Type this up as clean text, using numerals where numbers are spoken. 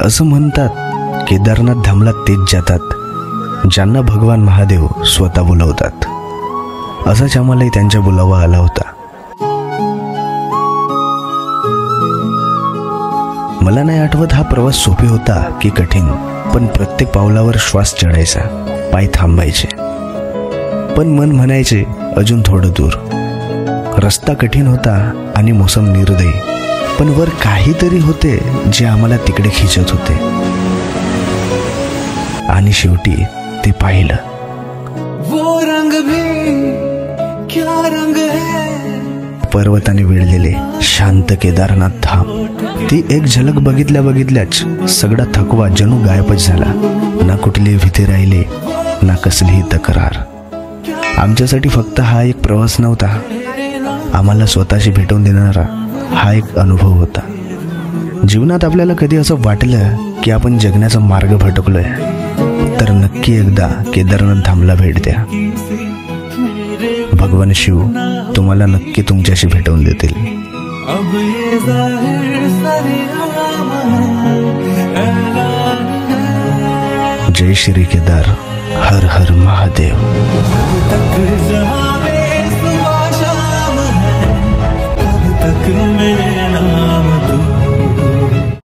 असं म्हणतात केदारनाथ धामला तेच जातात ज्यांना भगवान महादेव स्वतः बोलवतात. असाच आम्हालाही त्यांचा बोलावा आला होता. मला नाही आठवत हा प्रवास सोपी होता की कठीण, पण प्रत्येक पावलावर श्वास चढायचा, पाय थांबायचे, पण मन म्हणायचे अजून थोडं दूर. रस्ता कठीण होता आणि मोसम निर्दयी, पण वर काहीतरी होते जे आम्हाला तिकडे खिचत होते. आणि शेवटी ते पाहिलं. वो रंग भी क्या रंग है. पर्वताने वेढलेले शांत केदारनाथ धाम. ती एक झलक बघितल्याच सगळा थकवा जणू गायबच झाला. ना कुठली भीती राहिली, ना कसलीही तक्रार. आमच्यासाठी फक्त हा एक प्रवास नव्हता, आम्हाला स्वतःशी भेटवून देणारा हा एक अनुभव होता. जीवनात आपल्याला कधी असं वाटलं की आपण जगण्याचा मार्ग भटकलोय, तर नक्की एकदा केदारनाथ धामला भेट द्या. भगवान शिव तुम्हाला नक्की तुमच्याशी भेटवून देतील. जय श्री केदार. हर हर महादेव.